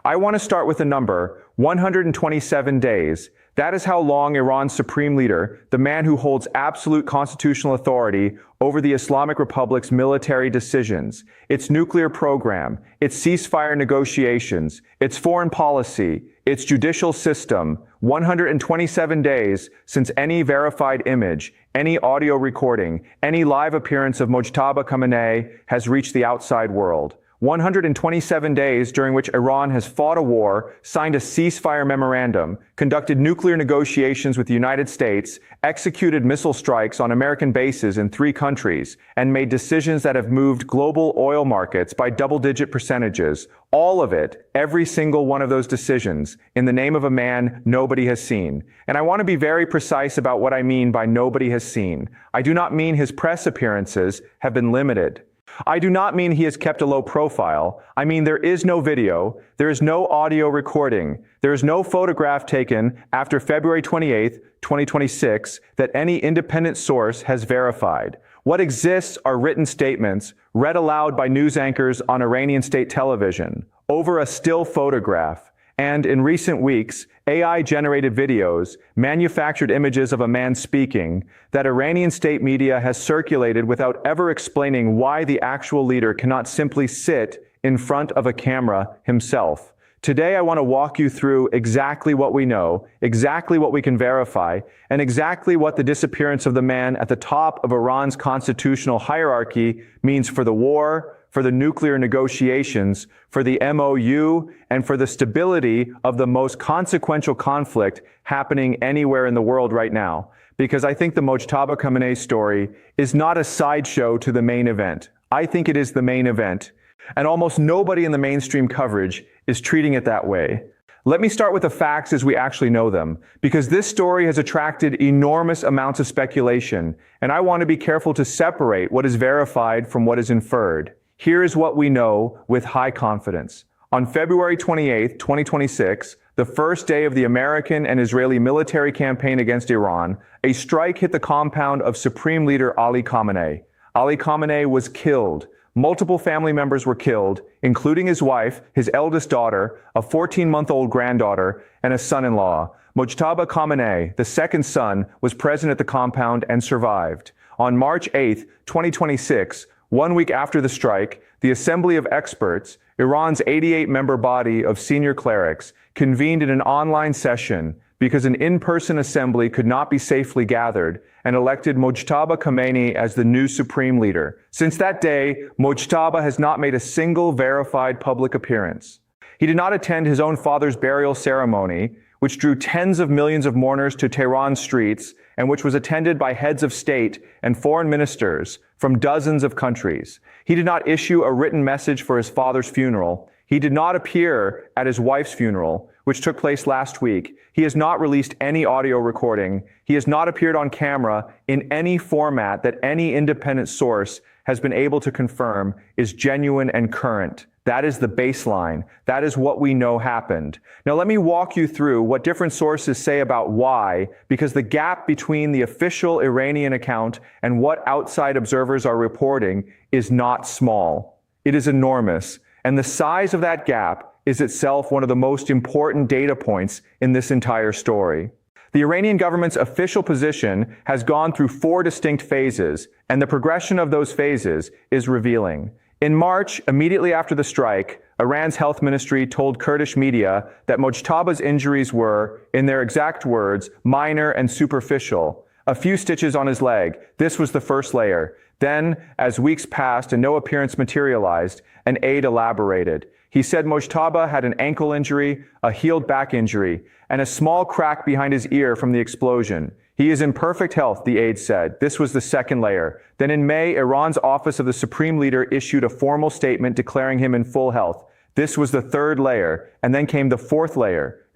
I want to start with the number 127 days. That is how long Iran's supreme leader, the man who holds absolute constitutional authority over the Islamic Republic's military decisions, its nuclear program, its ceasefire negotiations, its foreign policy, its judicial system, 127 days since any verified image, any audio recording, any live appearance of Mojtaba Khamenei has reached the outside world. 127 days during which Iran has fought a war, signed a ceasefire memorandum, conducted nuclear negotiations with the United States, executed missile strikes on American bases in 3 countries, and made decisions that have moved global oil markets by double-digit percentages. All of it, every single one of those decisions, in the name of a man nobody has seen. And I want to be very precise about what I mean by nobody has seen. I do not mean his press appearances have been limited. I do not mean he has kept a low profile. I mean there is no video, there is no audio recording, there is no photograph taken after February 28, 2026 that any independent source has verified. What exists are written statements read aloud by news anchors on Iranian state television over a still photograph. And in recent weeks, AI-generated videos, manufactured images of a man speaking, that Iranian state media has circulated without ever explaining why the actual leader cannot simply sit in front of a camera himself. Today, I want to walk you through exactly what we know, exactly what we can verify, and exactly what the disappearance of the man at the top of Iran's constitutional hierarchy means for the war, for the nuclear negotiations, for the MOU, and for the stability of the most consequential conflict happening anywhere in the world right now. Because I think the Mojtaba Khamenei story is not a sideshow to the main event. I think it is the main event. And almost nobody in the mainstream coverage is treating it that way. Let me start with the facts as we actually know them, because this story has attracted enormous amounts of speculation, and I want to be careful to separate what is verified from what is inferred. Here is what we know with high confidence. On February 28, 2026, the first day of the American and Israeli military campaign against Iran, a strike hit the compound of Supreme Leader Ali Khamenei. Ali Khamenei was killed. Multiple family members were killed, including his wife, his eldest daughter, a 14-month-old granddaughter, and a son-in-law. Mojtaba Khamenei, the second son, was present at the compound and survived. On March 8, 2026, 1 week after the strike, the Assembly of Experts, Iran's 88-member body of senior clerics, convened in an online session because an in-person assembly could not be safely gathered, and elected Mojtaba Khamenei as the new supreme leader. Since that day, Mojtaba has not made a single verified public appearance. He did not attend his own father's burial ceremony, which drew tens of millions of mourners to Tehran streets, and which was attended by heads of state and foreign ministers from dozens of countries. He did not issue a written message for his father's funeral. He did not appear at his wife's funeral, which took place last week. He has not released any audio recording. He has not appeared on camera in any format that any independent source has been able to confirm is genuine and current. That is the baseline. That is what we know happened. Now let me walk you through what different sources say about why, because the gap between the official Iranian account and what outside observers are reporting is not small. It is enormous. And the size of that gap is itself one of the most important data points in this entire story. The Iranian government's official position has gone through 4 distinct phases, and the progression of those phases is revealing. In March, immediately after the strike, Iran's health ministry told Kurdish media that Mojtaba's injuries were, in their exact words, minor and superficial. A few stitches on his leg. This was the first layer. Then, as weeks passed and no appearance materialized, an aide elaborated. He said Mojtaba had an ankle injury, a healed back injury, and a small crack behind his ear from the explosion. He is in perfect health, the aide said. This was the second layer. Then in May, Iran's office of the Supreme Leader issued a formal statement declaring him in full health. This was the third layer. And then came the fourth layer,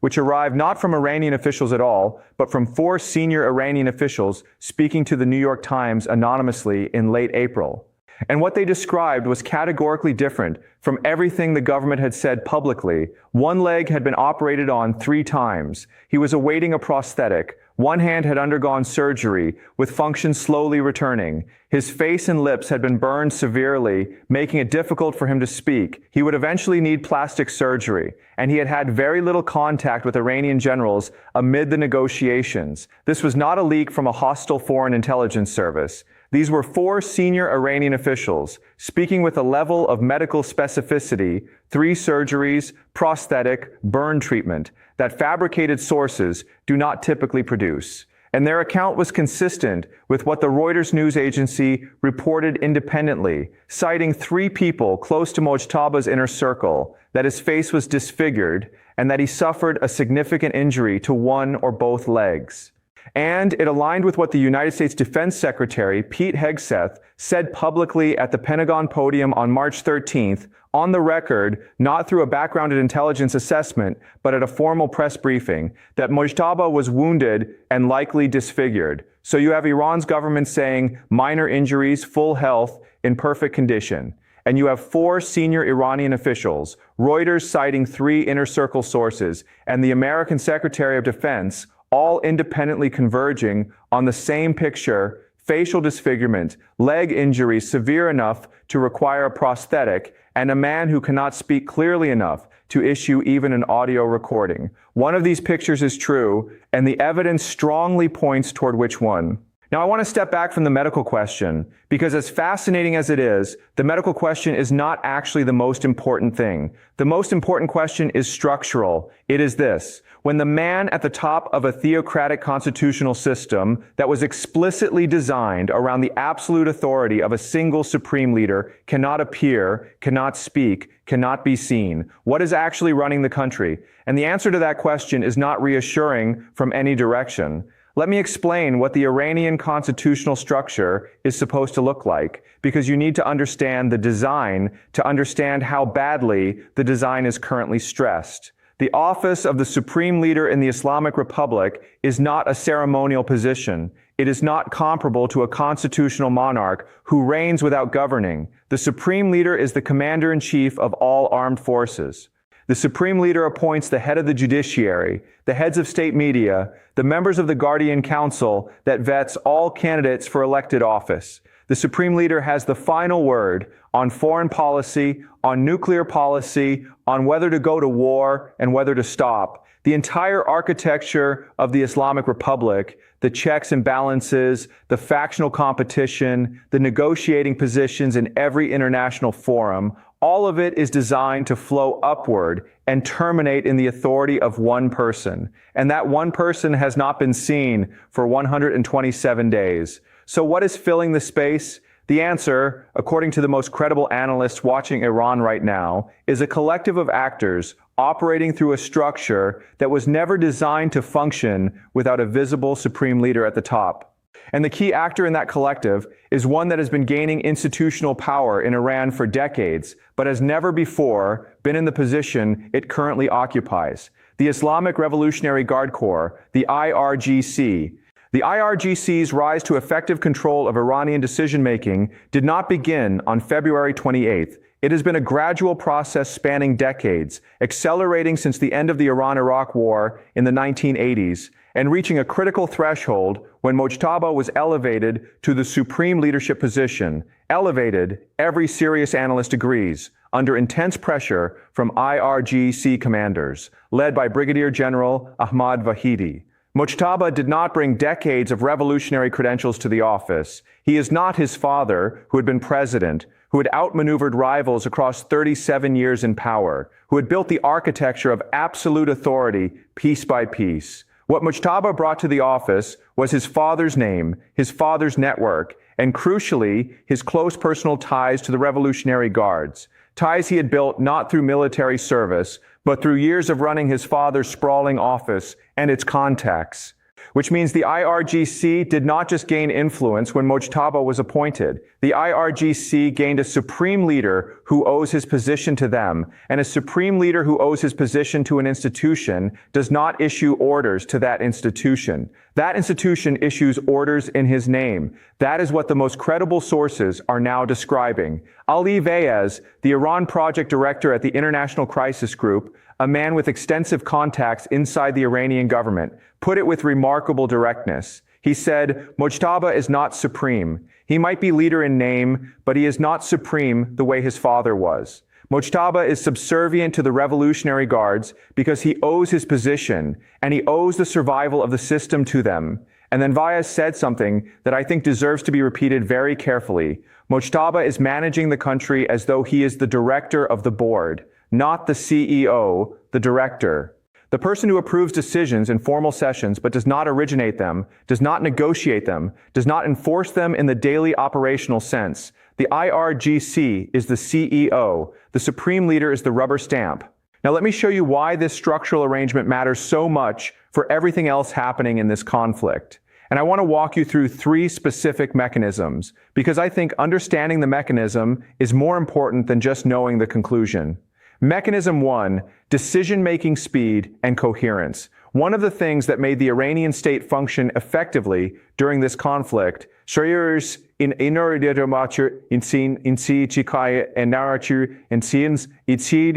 which arrived not from Iranian officials at all, but from 4 senior Iranian officials speaking to the New York Times anonymously in late April. And what they described was categorically different from everything the government had said publicly. One leg had been operated on 3 times. He was awaiting a prosthetic. One hand had undergone surgery, with function slowly returning. His face and lips had been burned severely, making it difficult for him to speak. He would eventually need plastic surgery, and he had had very little contact with Iranian generals amid the negotiations. This was not a leak from a hostile foreign intelligence service. These were 4 senior Iranian officials, speaking with a level of medical specificity, 3 surgeries, prosthetic, burn treatment, that fabricated sources do not typically produce. And their account was consistent with what the Reuters news agency reported independently, citing 3 people close to Mojtaba's inner circle, that his face was disfigured, and that he suffered a significant injury to one or both legs. And it aligned with what the United States Defense Secretary, Pete Hegseth, said publicly at the Pentagon podium on March 13th, on the record, not through a backgrounded intelligence assessment, but at a formal press briefing, that Mojtaba was wounded and likely disfigured. So you have Iran's government saying minor injuries, full health, in perfect condition. And you have 4 senior Iranian officials, Reuters citing 3 inner circle sources, and the American Secretary of Defense, all independently converging on the same picture: facial disfigurement, leg injuries severe enough to require a prosthetic, and a man who cannot speak clearly enough to issue even an audio recording. One of these pictures is true, and the evidence strongly points toward which one. Now, I want to step back from the medical question, because as fascinating as it is, the medical question is not actually the most important thing. The most important question is structural. It is this: when the man at the top of a theocratic constitutional system that was explicitly designed around the absolute authority of a single supreme leader cannot appear, cannot speak, cannot be seen, what is actually running the country? And the answer to that question is not reassuring from any direction. Let me explain what the Iranian constitutional structure is supposed to look like, because you need to understand the design to understand how badly the design is currently stressed. The office of the Supreme Leader in the Islamic Republic is not a ceremonial position. It is not comparable to a constitutional monarch who reigns without governing. The Supreme Leader is the commander-in-chief of all armed forces. The Supreme Leader appoints the head of the judiciary, the heads of state media, the members of the Guardian Council that vets all candidates for elected office. The Supreme Leader has the final word on foreign policy, on nuclear policy, on whether to go to war and whether to stop. The entire architecture of the Islamic Republic, the checks and balances, the factional competition, the negotiating positions in every international forum, all of it is designed to flow upward and terminate in the authority of one person. And that one person has not been seen for 127 days. So what is filling the space? The answer, according to the most credible analysts watching Iran right now, is a collective of actors operating through a structure that was never designed to function without a visible supreme leader at the top. And the key actor in that collective is one that has been gaining institutional power in Iran for decades, but has never before been in the position it currently occupies. The Islamic Revolutionary Guard Corps, the IRGC. The IRGC's rise to effective control of Iranian decision-making did not begin on February 28th. It has been a gradual process spanning decades, accelerating since the end of the Iran-Iraq War in the 1980s, and reaching a critical threshold when Mojtaba was elevated to the supreme leadership position. Elevated, every serious analyst agrees, under intense pressure from IRGC commanders, led by Brigadier General Ahmad Vahidi. Mojtaba did not bring decades of revolutionary credentials to the office. He is not his father, who had been president, who had outmaneuvered rivals across 37 years in power, who had built the architecture of absolute authority piece by piece. What Mojtaba brought to the office was his father's name, his father's network, and crucially, his close personal ties to the Revolutionary Guards. Ties he had built not through military service, but through years of running his father's sprawling office and its contacts. which means the IRGC did not just gain influence when Mojtaba was appointed. The IRGC gained a supreme leader who owes his position to them, and a supreme leader who owes his position to an institution does not issue orders to that institution. That institution issues orders in his name. That is what the most credible sources are now describing. Ali Vaez, the Iran project director at the International Crisis Group, a man with extensive contacts inside the Iranian government, put it with remarkable directness. He said, Mojtaba is not supreme. He might be leader in name, but he is not supreme the way his father was. Mojtaba is subservient to the Revolutionary Guards because he owes his position, and he owes the survival of the system to them. And then Vaez said something that I think deserves to be repeated very carefully. Mojtaba is managing the country as though he is the director of the board, not the CEO, the director. The person who approves decisions in formal sessions but does not originate them, does not negotiate them, does not enforce them in the daily operational sense. The IRGC is the CEO. The Supreme Leader is the rubber stamp. Now let me show you why this structural arrangement matters so much for everything else happening in this conflict. And I want to walk you through 3 specific mechanisms, because I think understanding the mechanism is more important than just knowing the conclusion. Mechanism 1, decision-making speed and coherence. One of the things that made the Iranian state function effectively during this conflict,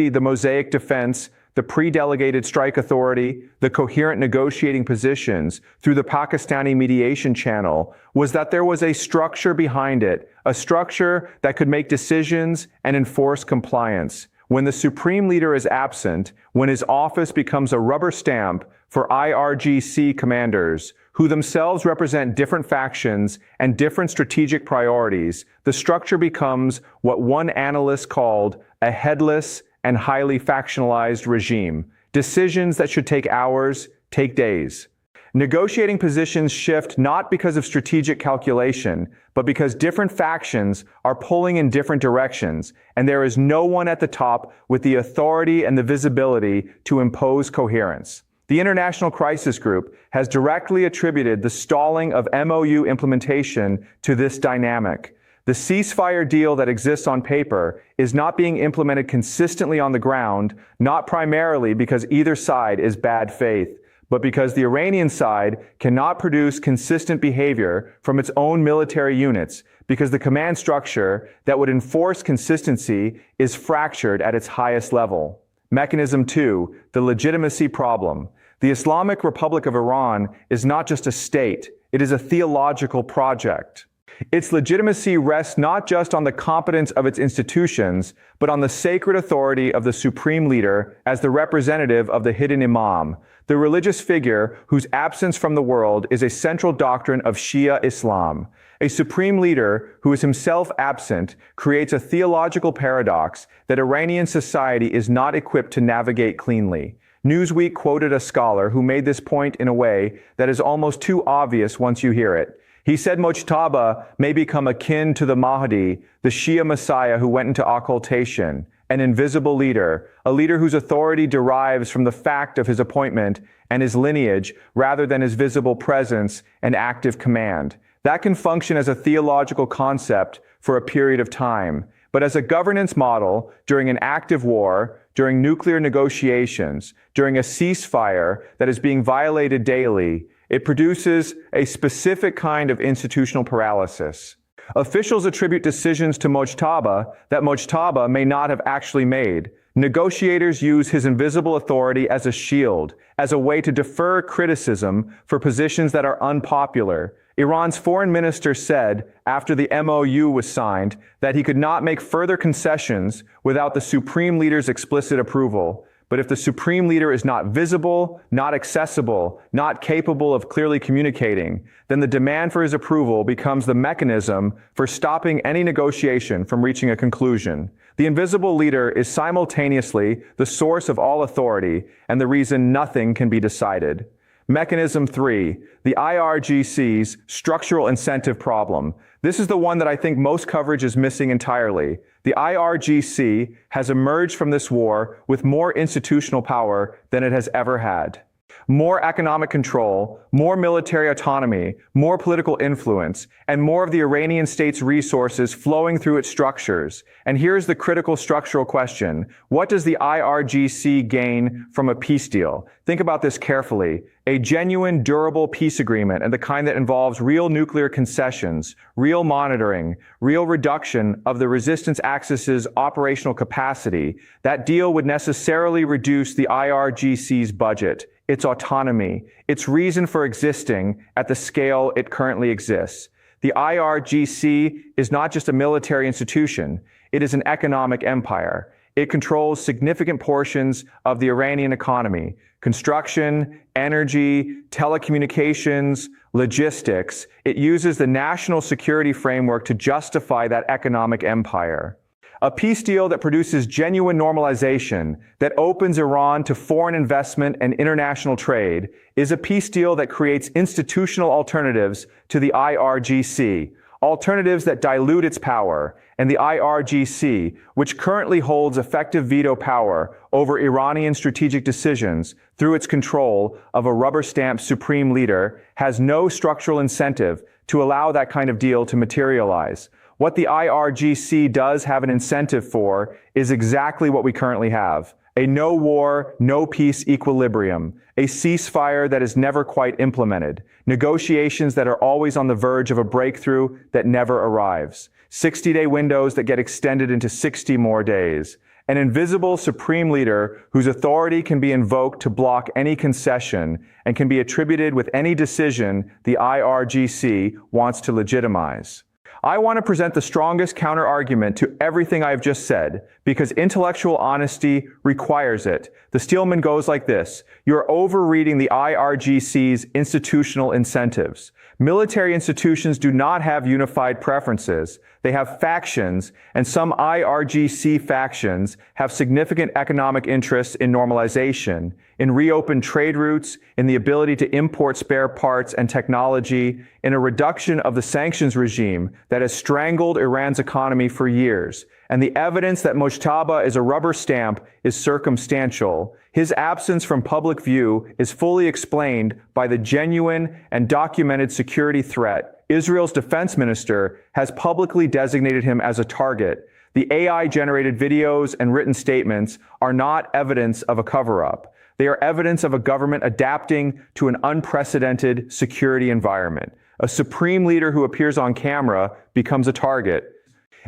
the mosaic defense, the pre-delegated strike authority, the coherent negotiating positions through the Pakistani mediation channel, was that there was a structure behind it, a structure that could make decisions and enforce compliance. When the Supreme Leader is absent, when his office becomes a rubber stamp for IRGC commanders, who themselves represent different factions and different strategic priorities, the structure becomes what one analyst called a headless and highly factionalized regime. Decisions that should take hours take days. Negotiating positions shift not because of strategic calculation, but because different factions are pulling in different directions, and there is no one at the top with the authority and the visibility to impose coherence. The International Crisis Group has directly attributed the stalling of MOU implementation to this dynamic. The ceasefire deal that exists on paper is not being implemented consistently on the ground, not primarily because either side is bad faith, but because the Iranian side cannot produce consistent behavior from its own military units, because the command structure that would enforce consistency is fractured at its highest level. Mechanism 2, the legitimacy problem. The Islamic Republic of Iran is not just a state, it is a theological project. Its legitimacy rests not just on the competence of its institutions, but on the sacred authority of the Supreme Leader as the representative of the hidden Imam, the religious figure whose absence from the world is a central doctrine of Shia Islam. A Supreme Leader who is himself absent creates a theological paradox that Iranian society is not equipped to navigate cleanly. Newsweek quoted a scholar who made this point in a way that is almost too obvious once you hear it. He said Mojtaba may become akin to the Mahdi, the Shia Messiah who went into occultation, an invisible leader, a leader whose authority derives from the fact of his appointment and his lineage rather than his visible presence and active command. That can function as a theological concept for a period of time, but as a governance model during an active war, during nuclear negotiations, during a ceasefire that is being violated daily, it produces a specific kind of institutional paralysis. Officials attribute decisions to Mojtaba that Mojtaba may not have actually made. Negotiators use his invisible authority as a shield, as a way to defer criticism for positions that are unpopular. Iran's foreign minister said, after the MOU was signed, that he could not make further concessions without the Supreme Leader's explicit approval. But if the Supreme Leader is not visible, not accessible, not capable of clearly communicating, then the demand for his approval becomes the mechanism for stopping any negotiation from reaching a conclusion. The invisible leader is simultaneously the source of all authority and the reason nothing can be decided. Mechanism 3, the IRGC's structural incentive problem. This is the one that I think most coverage is missing entirely. The IRGC has emerged from this war with more institutional power than it has ever had. more economic control, more military autonomy, more political influence, and more of the Iranian state's resources flowing through its structures. And here's the critical structural question. What does the IRGC gain from a peace deal? Think about this carefully. A genuine, durable peace agreement, and the kind that involves real nuclear concessions, real monitoring, real reduction of the resistance axis's operational capacity, that deal would necessarily reduce the IRGC's budget, its autonomy, its reason for existing at the scale it currently exists. The IRGC is not just a military institution, it is an economic empire. It controls significant portions of the Iranian economy: construction, energy, telecommunications, logistics. It uses the national security framework to justify that economic empire. A peace deal that produces genuine normalization, that opens Iran to foreign investment and international trade, is a peace deal that creates institutional alternatives to the IRGC, alternatives that dilute its power. And the IRGC, which currently holds effective veto power over Iranian strategic decisions through its control of a rubber-stamped supreme leader, has no structural incentive to allow that kind of deal to materialize. What the IRGC does have an incentive for is exactly what we currently have: a no-war, no-peace equilibrium, a ceasefire that is never quite implemented, negotiations that are always on the verge of a breakthrough that never arrives, 60-day windows that get extended into 60 more days, an invisible supreme leader whose authority can be invoked to block any concession and can be attributed with any decision the IRGC wants to legitimize. I want to present the strongest counter-argument to everything I have just said, because intellectual honesty requires it. The Steelman goes like this: you're overreading the IRGC's institutional incentives. Military institutions do not have unified preferences. They have factions, and some IRGC factions have significant economic interests in normalization, in reopened trade routes, in the ability to import spare parts and technology, in a reduction of the sanctions regime that has strangled Iran's economy for years. And the evidence that Mojtaba is a rubber stamp is circumstantial. His absence from public view is fully explained by the genuine and documented security threat. Israel's defense minister has publicly designated him as a target. The AI-generated videos and written statements are not evidence of a cover-up. They are evidence of a government adapting to an unprecedented security environment. A supreme leader who appears on camera becomes a target.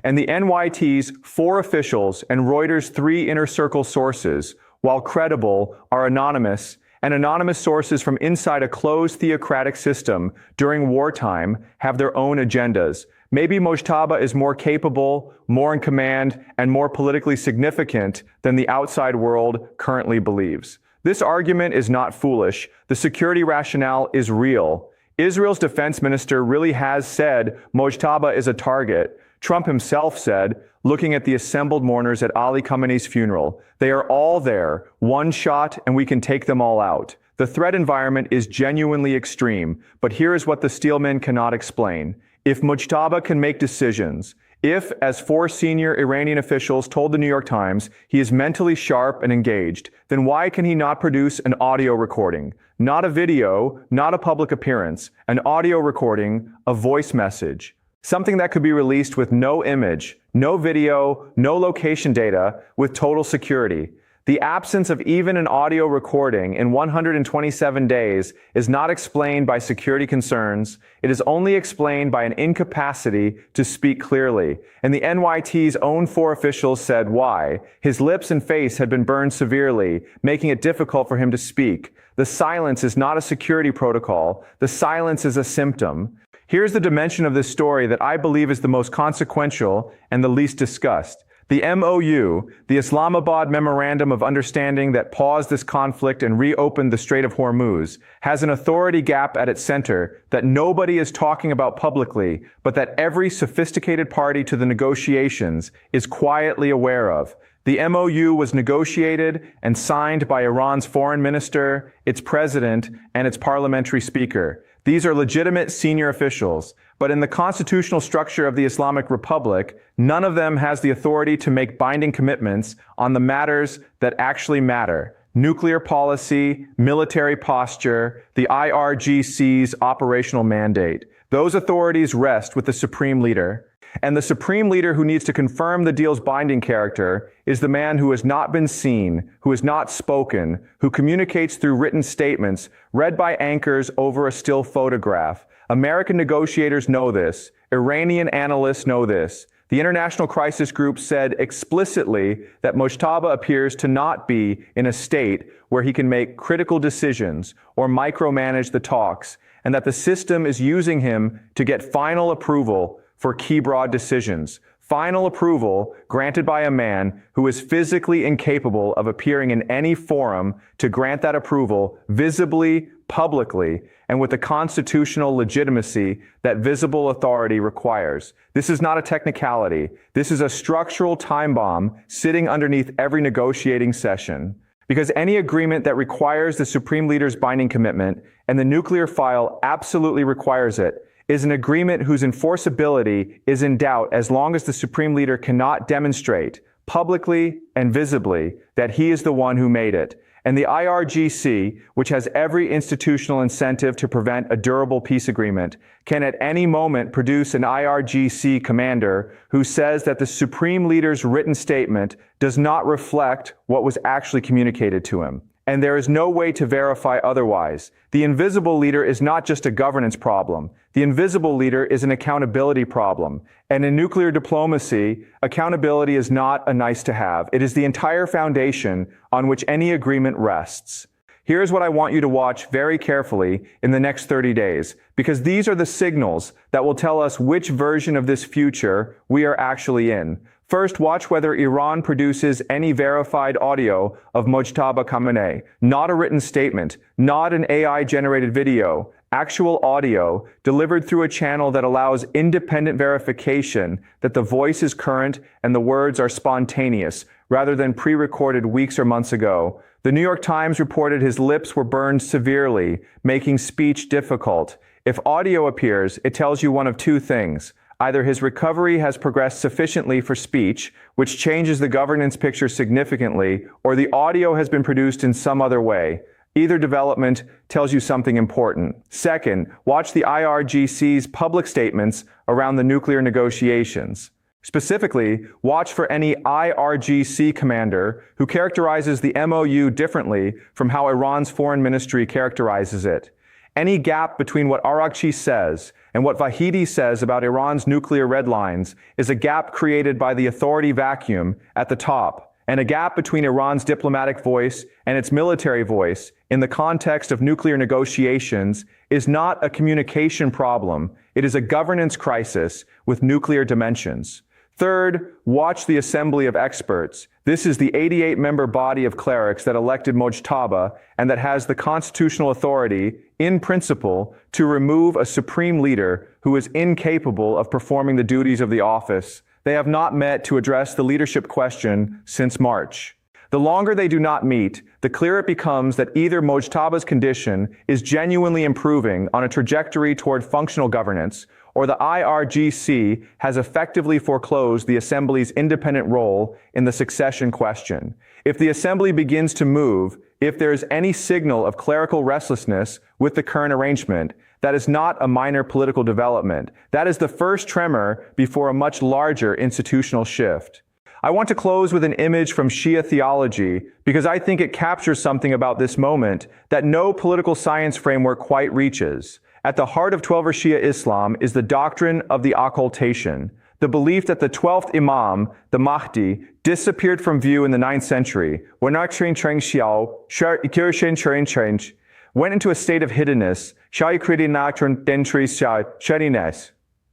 And the NYT's 4 officials and Reuters' 3 inner circle sources, while credible, are anonymous, and anonymous sources from inside a closed theocratic system during wartime have their own agendas. Maybe Mojtaba is more capable, more in command, and more politically significant than the outside world currently believes. This argument is not foolish. The security rationale is real. Israel's defense minister really has said Mojtaba is a target. Trump himself said, looking at the assembled mourners at Ali Khamenei's funeral, they are all there, one shot, and we can take them all out. The threat environment is genuinely extreme, but here is what the Steelman cannot explain. If Mojtaba can make decisions, if, as 4 senior Iranian officials told the New York Times, he is mentally sharp and engaged, then why can he not produce an audio recording? Not a video, not a public appearance, an audio recording, a voice message. Something that could be released with no image, no video, no location data, with total security. The absence of even an audio recording in 127 days is not explained by security concerns. It is only explained by an incapacity to speak clearly. And the NYT's own 4 officials said why. His lips and face had been burned severely, making it difficult for him to speak. The silence is not a security protocol. The silence is a symptom. Here's the dimension of this story that I believe is the most consequential and the least discussed. The MOU, the Islamabad Memorandum of Understanding that paused this conflict and reopened the Strait of Hormuz, has an authority gap at its center that nobody is talking about publicly, but that every sophisticated party to the negotiations is quietly aware of. The MOU was negotiated and signed by Iran's foreign minister, its president, and its parliamentary speaker. These are legitimate senior officials, but in the constitutional structure of the Islamic Republic, none of them has the authority to make binding commitments on the matters that actually matter. nuclear policy, military posture, the IRGC's operational mandate. Those authorities rest with the Supreme Leader. And the Supreme Leader who needs to confirm the deal's binding character is the man who has not been seen, who has not spoken, who communicates through written statements read by anchors over a still photograph. American negotiators know this. Iranian analysts know this. The International Crisis Group said explicitly that Mojtaba appears to not be in a state where he can make critical decisions or micromanage the talks, and that the system is using him to get final approval for key broad decisions. Final approval granted by a man who is physically incapable of appearing in any forum to grant that approval visibly, publicly, and with the constitutional legitimacy that visible authority requires. This is not a technicality. This is a structural time bomb sitting underneath every negotiating session. Because any agreement that requires the Supreme Leader's binding commitment, and the nuclear file absolutely requires it, is an agreement whose enforceability is in doubt as long as the Supreme Leader cannot demonstrate publicly and visibly that he is the one who made it. And the IRGC, which has every institutional incentive to prevent a durable peace agreement, can at any moment produce an IRGC commander who says that the Supreme Leader's written statement does not reflect what was actually communicated to him. And there is no way to verify otherwise. The invisible leader is not just a governance problem. The invisible leader is an accountability problem. And in nuclear diplomacy, accountability is not a nice to have. It is the entire foundation on which any agreement rests. Here's what I want you to watch very carefully in the next 30 days, because these are the signals that will tell us which version of this future we are actually in. First, watch whether Iran produces any verified audio of Mojtaba Khamenei. Not a written statement, not an AI-generated video, actual audio delivered through a channel that allows independent verification that the voice is current and the words are spontaneous, rather than pre-recorded weeks or months ago. The New York Times reported his lips were burned severely, making speech difficult. If audio appears, it tells you one of two things. Either his recovery has progressed sufficiently for speech, which changes the governance picture significantly, or the audio has been produced in some other way. Either development tells you something important. Second, watch the IRGC's public statements around the nuclear negotiations. Specifically, watch for any IRGC commander who characterizes the MOU differently from how Iran's foreign ministry characterizes it. Any gap between what Araghchi says and what Vahidi says about Iran's nuclear red lines is a gap created by the authority vacuum at the top, and a gap between Iran's diplomatic voice and its military voice in the context of nuclear negotiations is not a communication problem. It is a governance crisis with nuclear dimensions. Third, watch the assembly of experts. This is the 88-member body of clerics that elected Mojtaba and that has the constitutional authority, in principle, to remove a supreme leader who is incapable of performing the duties of the office. They have not met to address the leadership question since March. The longer they do not meet, the clearer it becomes that either Mojtaba's condition is genuinely improving on a trajectory toward functional governance, or the IRGC has effectively foreclosed the Assembly's independent role in the succession question. If the Assembly begins to move, if there is any signal of clerical restlessness with the current arrangement, that is not a minor political development. That is the first tremor before a much larger institutional shift. I want to close with an image from Shia theology because I think it captures something about this moment that no political science framework quite reaches. At the heart of Twelver Shia Islam is the doctrine of the occultation, the belief that the 12th Imam, the Mahdi, disappeared from view in the 9th century, went into a state of hiddenness,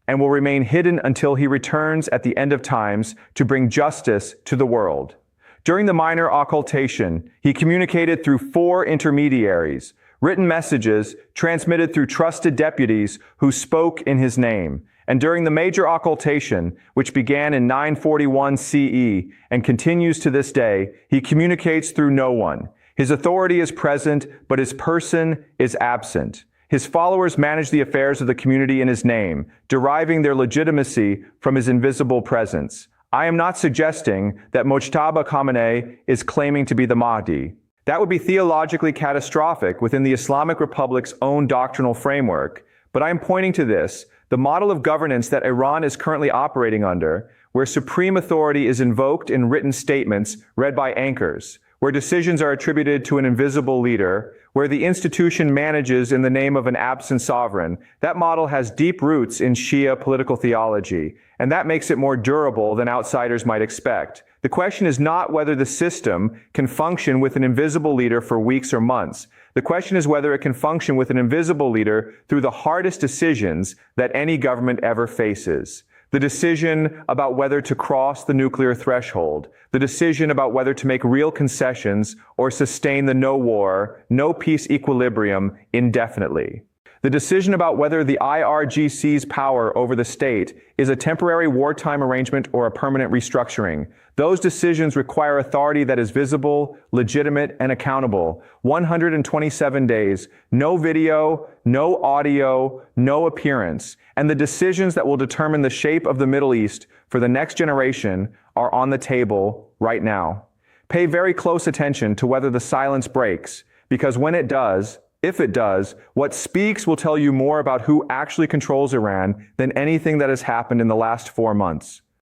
and will remain hidden until he returns at the end of times to bring justice to the world. During the minor occultation, he communicated through 4 intermediaries, written messages transmitted through trusted deputies who spoke in his name. And during the major occultation, which began in 941 CE and continues to this day, he communicates through no one. His authority is present, but his person is absent. His followers manage the affairs of the community in his name, deriving their legitimacy from his invisible presence. I am not suggesting that Mojtaba Khamenei is claiming to be the Mahdi. That would be theologically catastrophic within the Islamic Republic's own doctrinal framework. But I am pointing to this, the model of governance that Iran is currently operating under, where supreme authority is invoked in written statements read by anchors, where decisions are attributed to an invisible leader, where the institution manages in the name of an absent sovereign. That model has deep roots in Shia political theology, and that makes it more durable than outsiders might expect. The question is not whether the system can function with an invisible leader for weeks or months. The question is whether it can function with an invisible leader through the hardest decisions that any government ever faces. The decision about whether to cross the nuclear threshold, the decision about whether to make real concessions or sustain the no war, no peace equilibrium indefinitely. The decision about whether the IRGC's power over the state is a temporary wartime arrangement or a permanent restructuring. Those decisions require authority that is visible, legitimate, and accountable. 127 days, no video, no audio, no appearance. And the decisions that will determine the shape of the Middle East for the next generation are on the table right now. Pay very close attention to whether the silence breaks, because when it does, if it does, what speaks will tell you more about who actually controls Iran than anything that has happened in the last 4 months.